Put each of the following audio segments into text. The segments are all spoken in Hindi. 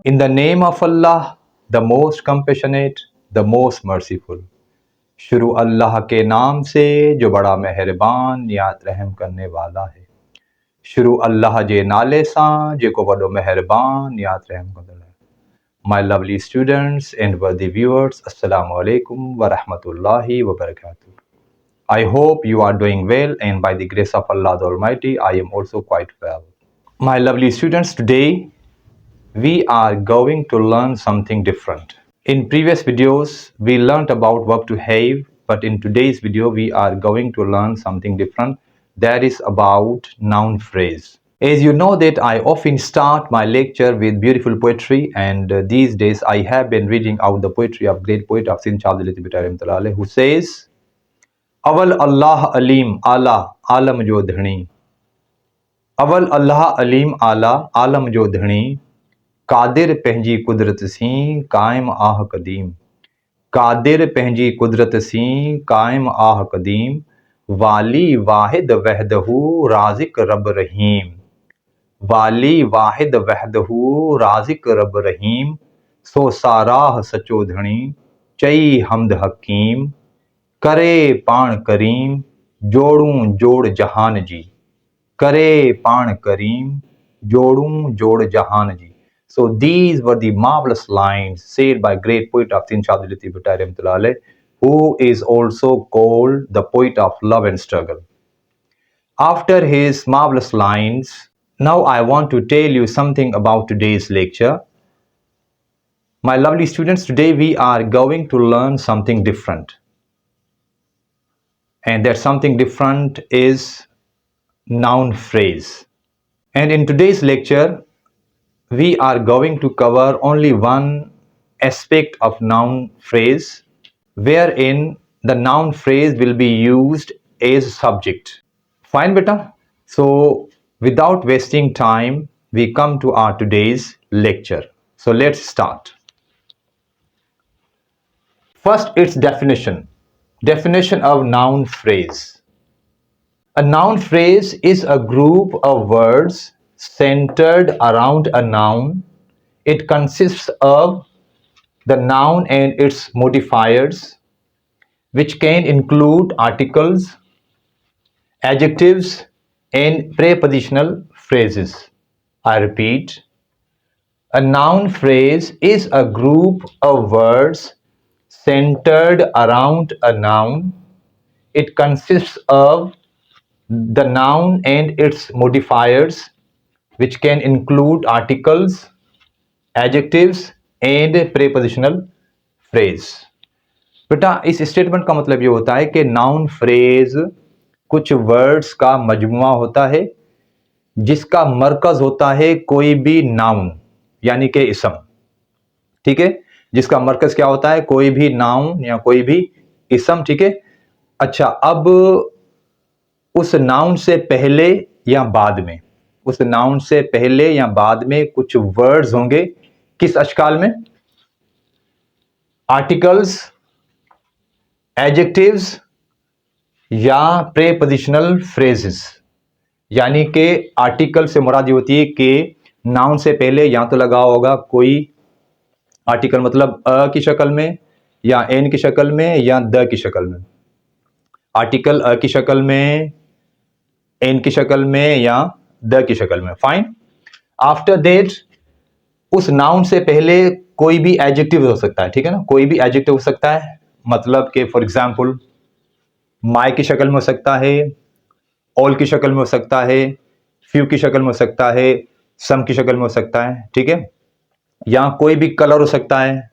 In the name of Allah, the most compassionate, the most merciful. शुरू अल्लाह के नाम से जो बड़ा मेहरबान निहायत रहम करने वाला है। शुरू अल्लाह जे नाले सां जेको वॾो मेहरबान निहायत रहम कंदड़ है। My lovely students and worthy viewers, Assalamu alaikum wa rahmatullahi wa barakatuh. I hope you are doing well, and by the grace of Allah the Almighty, I am also quite well. My lovely students, today we are going to learn something different. In previous videos, we learnt about verb to have, but in today's video, we are going to learn something different. That is about noun phrase. As you know that I often start my lecture with beautiful poetry, and these days I have been reading out the poetry of great poet of Sindh Shah Abdul Latif Bhutta Rahmatullah Alayh, who says, Awal Allah Alim Ala Alam Jo Dhani. Awal Allah Alim Ala Alam Jo Dhani. Qadir पंहिंजी कुदरत सी कायम आह क़दीम. कादिर पंहिंजी कुदरत सी कायम आह क़दीम. वाली वाहिद वहदहू राज़िक रब रहीम. वाली वाहिद वहदहू राज़िक रब रहीम. सो साराह सचो धणी चई हमद हकीम. करे पाण करीम जोड़ूं जोड़ जहान जी. करे पाण करीम जोड़ूं जोड़ जहान जी. So these were the marvelous lines said by great poet of Sindh Shah Abdul Latif Bhutta Rahmatullah Alayh, who is also called the poet of love and struggle. After his marvelous lines, now I want to tell you something about today's lecture. My lovely students, today we are going to learn something different. And that something different is noun phrase. And in today's lecture, we are going to cover only one aspect of noun phrase, wherein the noun phrase will be used as subject. Fine, beta? So, without wasting time, we come to our today's lecture. So, let's start. First, its definition. Definition of noun phrase. A noun phrase is a group of words centered around a noun. It consists of the noun and its modifiers, which can include articles, adjectives, and prepositional phrases. I repeat, a noun phrase is a group of words centered around a noun. It consists of the noun and its modifiers, which can include articles, adjectives, and prepositional phrase. बेटा इस स्टेटमेंट का मतलब ये होता है कि नाउन फ्रेज कुछ वर्ड्स का मजमुआ होता है जिसका मरकज होता है कोई भी नाउन यानी कि इसम. ठीक है, जिसका मरकज क्या होता है? कोई भी नाउन या कोई भी इसम. ठीक है, अच्छा, अब उस नाउन से पहले या बाद में, उस नाउन से पहले या बाद में कुछ वर्ड्स होंगे. किस अशकाल में? आर्टिकल्स, एडजेक्टिव्स या प्रेपोजिशनल फ्रेजेस. यानी कि आर्टिकल से मुराद ये होती है कि नाउन से पहले या तो लगा होगा कोई आर्टिकल, मतलब अ की शक्ल में या एन की शक्ल में या द की शक्ल में. आर्टिकल अ की शक्ल में, एन की शक्ल में या द की शक्ल में. फाइन. आफ्टर दैट उस नाउन से पहले कोई भी एडजेक्टिव हो सकता है. ठीक है ना, कोई भी एडजेक्टिव हो सकता है. मतलब कि फॉर एग्जांपल माय की शक्ल में हो सकता है, ऑल की शक्ल में हो सकता है, फ्यू की शक्ल में हो सकता है, सम की शक्ल में हो सकता है. ठीक है, या कोई भी कलर हो सकता है,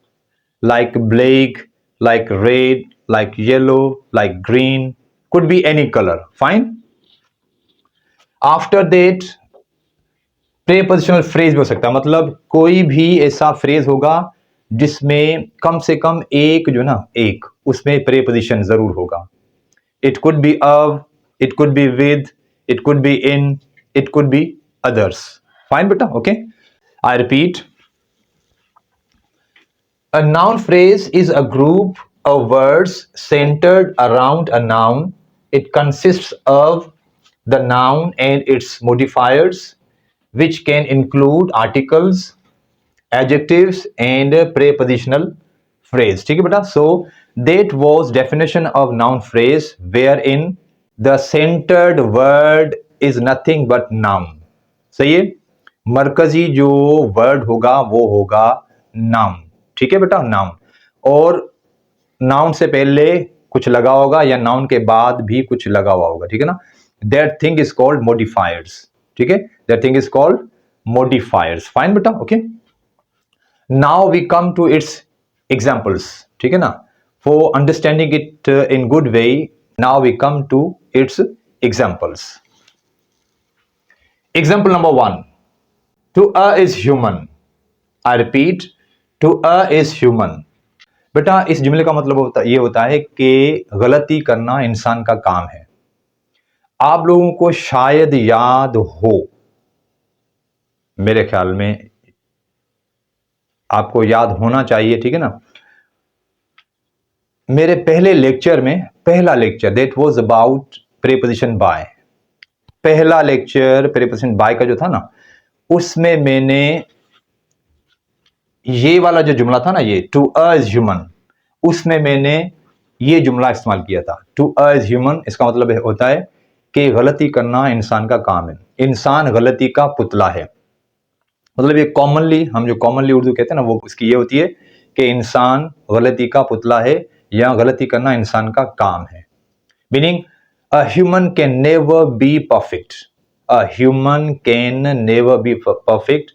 like black, like red, like yellow, like green, could be any colour. Fine. After that prepositional phrase भी हो सकता है. मतलब कोई भी ऐसा फ्रेज होगा जिसमें कम से कम एक जो ना एक उसमें प्रेपोजिशन जरूर होगा. It could be of, it could be with, it could be in, it could be others. Fine बेटा, okay. I repeat, a noun phrase is a group of words centered around a noun. It consists of the noun and its modifiers, which can include articles, adjectives and prepositional phrase. ठीक है बेटा, so that was definition of noun phrase where in the centred word is nothing but noun. सही है, मरकजी जो वर्ड होगा वो होगा नाउन। ठीक है बेटा, नाउन, और नाउन से पहले कुछ लगा होगा या नाउन के बाद भी कुछ लगा हुआ होगा। ठीक है ना, that thing is called modifiers. ठीक है, that thing is called modifiers. Fine बेटा, okay. Now we come to its examples. ठीक है ना, for understanding it in good way, now we come to its examples. Example number 1, to err is human. I repeat, to err is human. बेटा इस जुमले का मतलब ये होता है कि गलती करना इंसान का काम है। आप लोगों को शायद याद हो, मेरे ख्याल में आपको याद होना चाहिए। ठीक है ना, मेरे पहले लेक्चर में, पहला lecture that was about preposition by, पहला लेक्चर प्रीपोजिशन बाय का जो था ना, उसमें मैंने ये वाला जो जुमला था ना, ये टू अ इज ह्यूमन, उसमें मैंने ये जुमला इस्तेमाल किया था, टू अ इज ह्यूमन। इसका मतलब होता है कि गलती करना इंसान का काम है, इंसान गलती का पुतला है। मतलब ये कॉमनली, हम जो कॉमनली उर्दू कहते हैं ना, वो इसकी ये होती है कि इंसान गलती का पुतला है या गलती करना इंसान का काम है। Meaning a human can never be perfect, a human can never be perfect.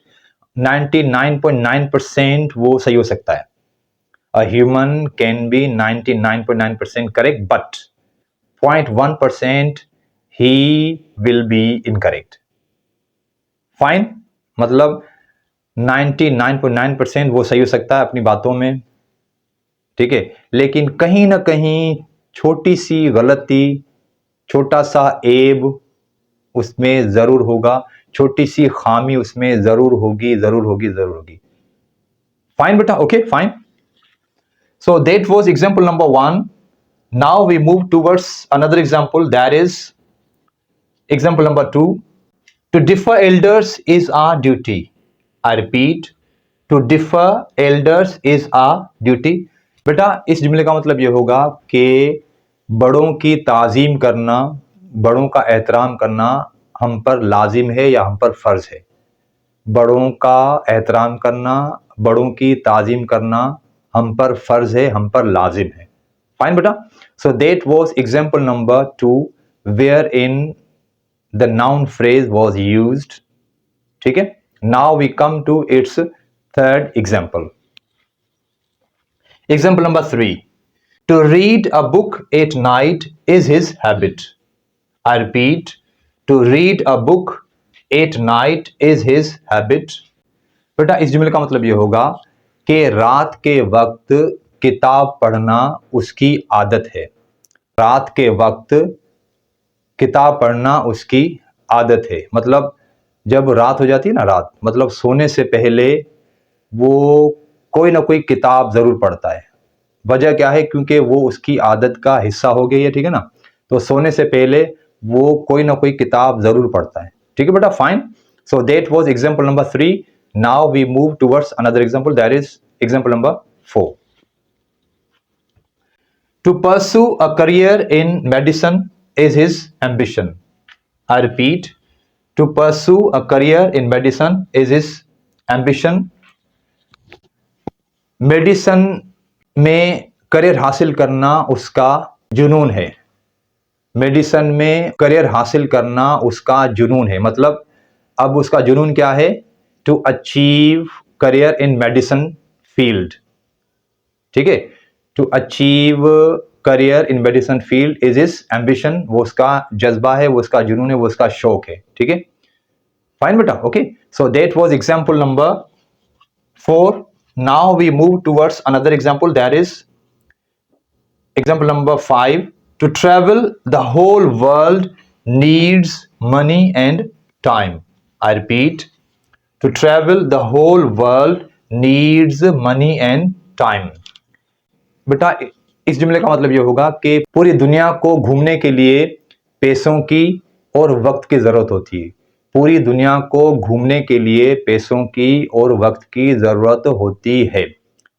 99.9% वो सही हो सकता है, a human can be 99.9% correct, but 0.1% he will be incorrect. Fine, मतलब 99.9% वो सही हो सकता है अपनी बातों में, ठीक है, लेकिन कहीं ना कहीं छोटी सी गलती, छोटा सा एब उसमें जरूर होगा, छोटी सी खामी उसमें जरूर होगी, जरूर होगी, जरूर होगी। फाइन बेटा, okay, fine. So that was example number 1. Now we move towards another example, that is example number 2. To defer elders is our duty. I repeat, to defer elders is our duty. बेटा इस जुमले का मतलब ये होगा कि बड़ों की ताज़ीम करना, बड़ों का एहतराम करना हम पर लाजिम है या हम पर फर्ज है। बड़ों का एहतराम करना, बड़ों की ताज़ीम करना हम पर फर्ज है, हम पर लाजिम है। फाइन बेटा, so that was example number 2 where in the noun phrase was used. ठीक है, now we come to its third example. Example number 3, to read a book at night is his habit. I repeat, to read a book at night is his habit. बेटा इस जुमले का मतलब यह होगा कि रात के वक्त किताब पढ़ना उसकी आदत है। रात के वक्त किताब पढ़ना उसकी आदत है, मतलब जब रात हो जाती है ना, रात मतलब सोने से पहले वो कोई ना कोई किताब जरूर पढ़ता है। वजह क्या है? क्योंकि वो उसकी आदत का हिस्सा हो गई है। ठीक है ना, तो सोने से पहले वो कोई ना कोई किताब जरूर पढ़ता है। ठीक है बेटा, fine. So that was example number 3. Now we move towards another example, that is example number 4. To pursue a career in medicine is his ambition. I repeat, to pursue a career in medicine is his ambition. Medicine में करियर हासिल करना उसका जुनून है। मेडिसन में करियर हासिल करना उसका जुनून है, मतलब अब उसका जुनून क्या है? To achieve career in medicine field. ठीक है, to achieve career in medicine field is is ambition. वो उसका जज्बा है, वो उसका जुनून है, वो उसका शौक है। ठीक है, फाइन बेटा, okay. So that was example number 4. Now we move towards another example, that is example number 5. To travel the whole world needs money and time. I repeat, to travel the whole world needs money and time. बेटा इस जुमले का मतलब यह होगा कि पूरी दुनिया को घूमने के लिए पैसों की और वक्त की जरूरत होती है। पूरी दुनिया को घूमने के लिए पैसों की और वक्त की जरूरत होती है।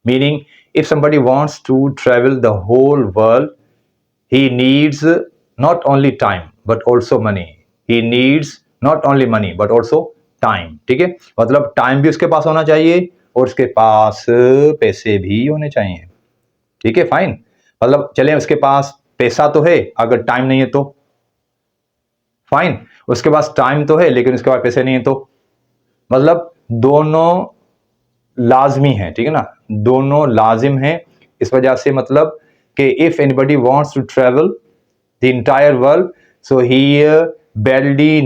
Meaning, if somebody wants to travel the whole world, he needs not only time but also money. He needs not only money but also time. ठीक है, मतलब टाइम भी उसके पास होना चाहिए और उसके पास पैसे भी होने चाहिए। ठीक है, फाइन। मतलब चले उसके पास पैसा तो है, अगर टाइम नहीं है तो फाइन। उसके पास टाइम तो है लेकिन उसके पास पैसे नहीं है तो, मतलब दोनों लाजमी है। ठीक है ना, दोनों लाजिम है। इस वजह से मतलब कि if anybody wants to travel the entire world, so he badly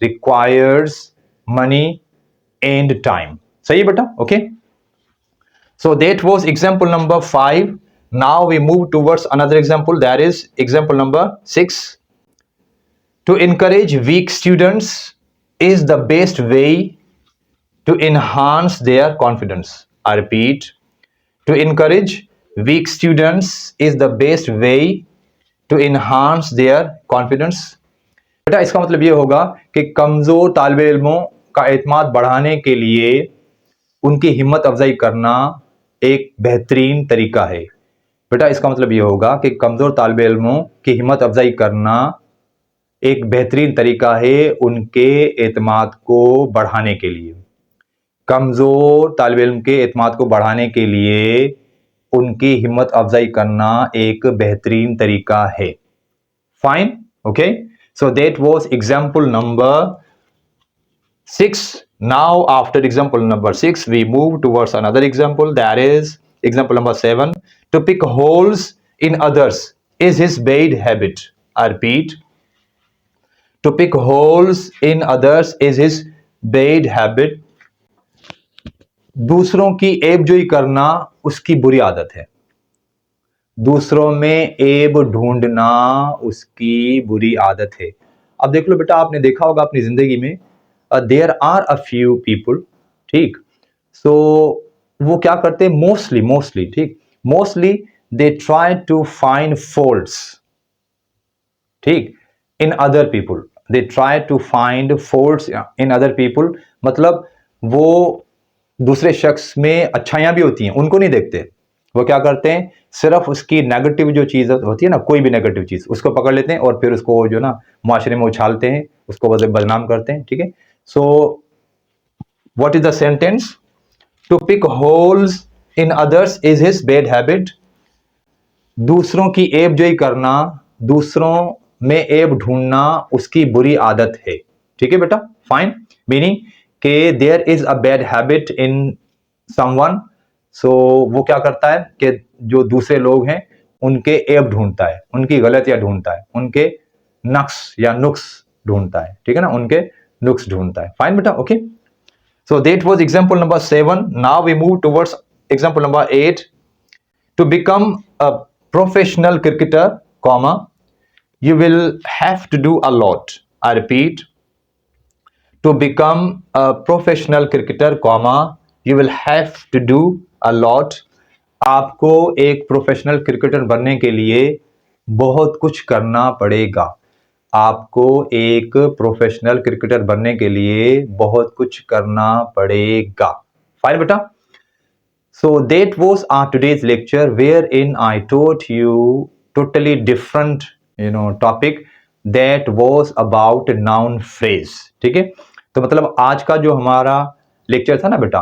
requires money and time. सही है बेटा? Okay, so that was example number 5. Now we move towards another example, that is example number 6. To encourage weak students is the best way to enhance their confidence. I repeat, to encourage weak students is the best way to enhance their confidence. बेटा इसका मतलब ये होगा कि कमजोर तालिब इल्मों का एतमाद बढ़ाने के लिए उनकी हिम्मत अफजाई करना एक बेहतरीन तरीका है। बेटा इसका मतलब ये होगा कि कमजोर तालिब इल्मों की हिम्मत अफजाई करना एक बेहतरीन तरीका है उनके एतमाद को बढ़ाने के लिए। कमजोर तालिब इल्म के एतमाद को बढ़ाने के लिए उनकी हिम्मत अफजाई करना एक बेहतरीन तरीका है। Fine, okay, so that was example number 6. Now after example number 6 we move towards another example, that is example number 7. To pick holes in others is his bad habit. I repeat, to pick holes in others is his bad habit. दूसरों की ऐबजोई करना उसकी बुरी आदत है। दूसरों में ऐब ढूंढना उसकी बुरी आदत है। अब देख लो बेटा, आपने देखा होगा अपनी जिंदगी में there are a few people, ठीक, सो वो क्या करते हैं, मोस्टली ठीक, mostly they try to find faults, ठीक, in other people. They try to find faults in other people, मतलब वो दूसरे शख्स में अच्छाइयां भी होती हैं उनको नहीं देखते। वो क्या करते हैं, सिर्फ उसकी नेगेटिव जो चीज होती है ना, कोई भी नेगेटिव चीज उसको पकड़ लेते हैं और फिर उसको जो ना माशरे में उछालते हैं, उसको बदनाम करते हैं। ठीक है, so what is the sentence? To pick holes in others is his bad habit. दूसरों की ऐबजोई करना, दूसरों में ऐब ढूंढना उसकी बुरी आदत है। ठीक है बेटा, फाइन। मीनिंग कि there is a bad habit in someone, so वो क्या करता है कि जो दूसरे लोग हैं उनके ऐब ढूंढता है, उनकी गलतियां ढूंढता है, उनके नक्स या नुक्स ढूंढता है। ठीक है ना, उनके नुक्स ढूंढता है। फाइन बेटा, okay, so that was example number 7. Now we move towards example number 8. To become a professional cricketer, comma, you will have to do a lot. I repeat, to become a professional cricketer, comma, you will have to do a lot. आपको एक प्रोफेशनल क्रिकेटर बनने के लिए बहुत कुछ करना पड़ेगा। आपको एक प्रोफेशनल क्रिकेटर बनने के लिए बहुत कुछ करना पड़ेगा। फाइन बेटा, so that was our today's lecture wherein I taught you totally different topic that was about noun phrase. ठीक है, तो मतलब आज का जो हमारा लेक्चर था ना बेटा,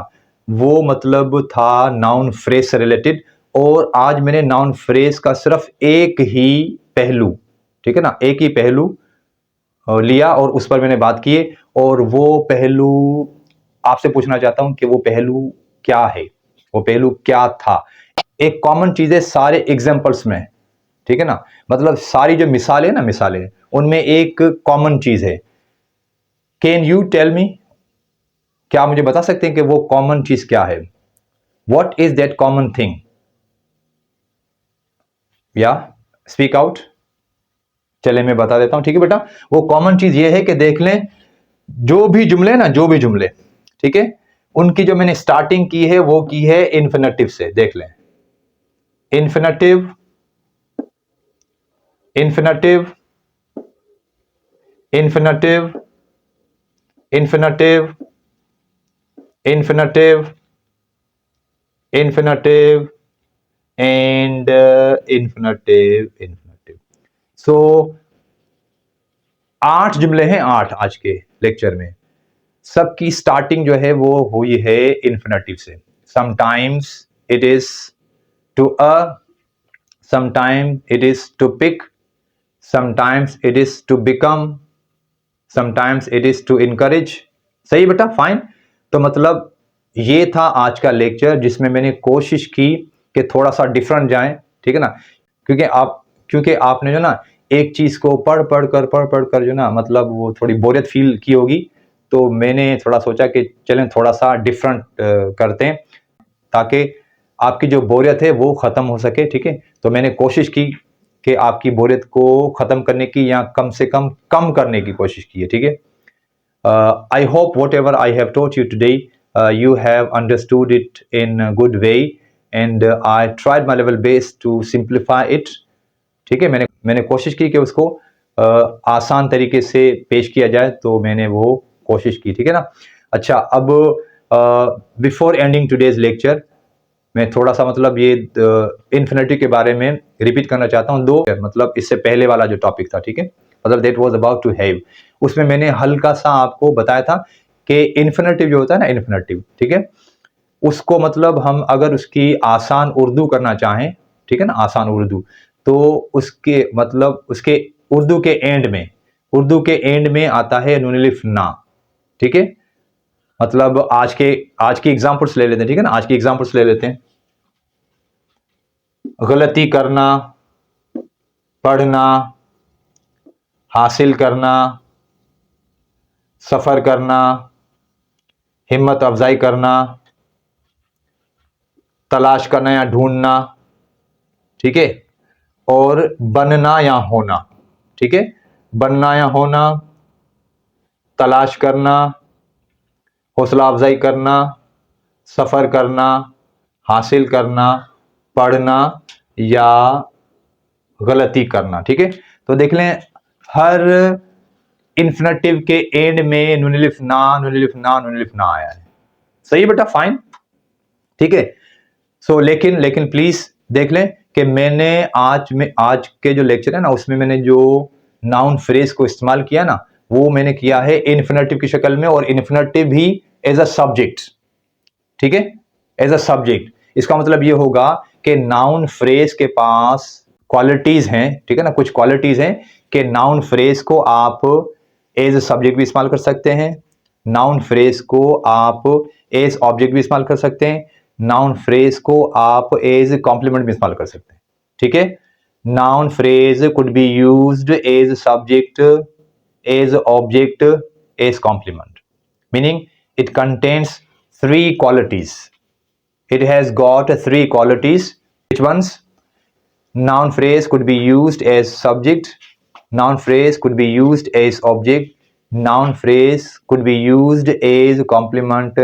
वो मतलब था नाउन फ्रेज से रिलेटेड, और आज मैंने नाउन फ्रेज का सिर्फ एक ही पहलू, ठीक है ना, एक ही पहलू लिया और उस पर मैंने बात की, और वो पहलू आपसे पूछना चाहता हूं कि वो पहलू क्या है, वो पहलू क्या था। एक कॉमन चीज है सारे एग्जाम्पल्स में, ठीक है ना, मतलब सारी जो मिसालें ना, मिसालें उनमें एक कॉमन चीज है। कैन यू टेल मी, क्या मुझे बता सकते हैं कि वो कॉमन चीज क्या है? What is that common thing? या स्पीक आउट। चले मैं बता देता हूं, ठीक है बेटा। वो कॉमन चीज ये है कि देख लें जो भी जुमले ना, जो भी जुमले, ठीक है, उनकी जो मैंने स्टार्टिंग की है वो की है इन्फिनेटिव से। देख लें, infinitive, infinitive, infinitive, infinitive, infinitive, infinitive, and infinitive, infinitive. So 8 जुमले हैं, 8 आज के लेक्चर में। सबकी स्टार्टिंग जो है वो हुई है इन्फिनेटिव से। Sometimes it is to sometimes it is to pick, sometimes it is to become, sometimes it is to encourage. सही बेटा, फाइन। तो मतलब ये था आज का लेक्चर जिसमें मैंने कोशिश की कि थोड़ा सा डिफरेंट जाएं, ठीक है ना। क्योंकि आपने जो ना एक चीज को पढ़ पढ़ कर जो ना मतलब वो थोड़ी बोरियत फील की होगी, तो मैंने थोड़ा सोचा कि चलें थोड़ा सा डिफरेंट करते हैं ताकि आपकी जो बोरियत है वो ख़त्म हो सके, ठीक है। तो मैंने कोशिश की कि आपकी बोरियत को ख़त्म करने की या कम से कम करने की कोशिश की है, ठीक है। I hope whatever I have taught you today, you have understood it in a good way, and I tried my level best to simplify it. ठीक है, मैंने कोशिश की कि उसको आसान तरीके से पेश किया जाए, तो मैंने वो कोशिश की, ठीक है ना। अच्छा, अब बिफोर एंडिंग टुडेज लेक्चर मैं थोड़ा सा मतलब ये इन्फिनिटी के बारे में रिपीट करना चाहता हूँ। दो मतलब इससे पहले वाला जो टॉपिक था, ठीक है, मतलब that was about to have, उसमें मैंने हल्का सा आपको बताया था कि इन्फिनिटिव जो होता है ना, इन्फिनिटिव, ठीक है, उसको मतलब हम अगर उसकी आसान उर्दू करना चाहें, ठीक है ना, आसान उर्दू, तो उसके मतलब उसके उर्दू के एंड में आता है नून अलिफ ना, ठीक है। मतलब आज की एग्जांपल्स ले लेते हैं, ठीक है ना, आज की एग्जांपल्स ले लेते हैं। गलती करना, पढ़ना, हासिल करना, सफर करना, हिम्मत अफजाई करना, तलाश करना या ढूंढना, ठीक है, और बनना या होना, ठीक है, बनना या होना, तलाश करना, हौसला अफजाई करना, सफर करना, हासिल करना, पढ़ना या गलती करना, ठीक है। तो देख लें, हर इन्फिनेटिव के एंड में नून अलिफ ना आया है। सही है बेटा, फाइन, ठीक है। सो लेकिन प्लीज देख लें कि मैंने आज के जो लेक्चर है ना, उसमें मैंने जो नाउन फ्रेज को इस्तेमाल किया ना, वो मैंने किया है इन्फिनेटिव की शक्ल में, और इन्फिनेटिव भी एज अ सब्जेक्ट, ठीक है, एज अ सब्जेक्ट। इसका मतलब ये होगा कि नाउन फ्रेज के पास क्वालिटीज हैं, ठीक है ना, कुछ क्वालिटीज हैं कि नाउन फ्रेज को आप एज अ सब्जेक्ट भी इस्तेमाल कर सकते हैं, नाउन फ्रेज को आप एज ऑब्जेक्ट भी इस्तेमाल कर सकते हैं, नाउन फ्रेज को आप एज कॉम्प्लीमेंट भी इस्तेमाल कर सकते हैं, ठीक है। Noun phrase could be used as subject, as object, as complement, meaning it contains 3 qualities. It has got 3 qualities. Which ones? Noun phrase could be used as subject, noun phrase could be used as object, noun phrase could be used as complement.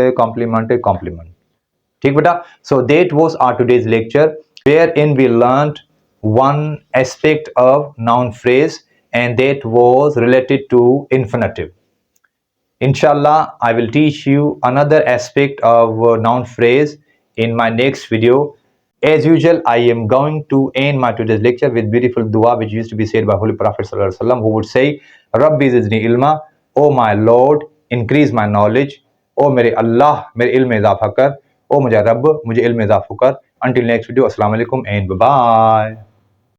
ठीक बेटा, so that was our today's lecture, wherein we learned one aspect of noun phrase, and that was related to infinitive. Inshallah, I will teach you another aspect of noun phrase in my next video. As usual, I am going to end my today's lecture with beautiful dua which used to be said by Holy Prophet Sallallahu Alaihi Wasallam, who would say, Rabbi zidni ilma, O my Lord, increase my knowledge, O मेरे अल्लाह मेरे इल्म में इजाफा कर, O मुझे रब मुझे इल्म में इजाफा कर। Until next video, अस्सलाम वालेकुम and bye bye.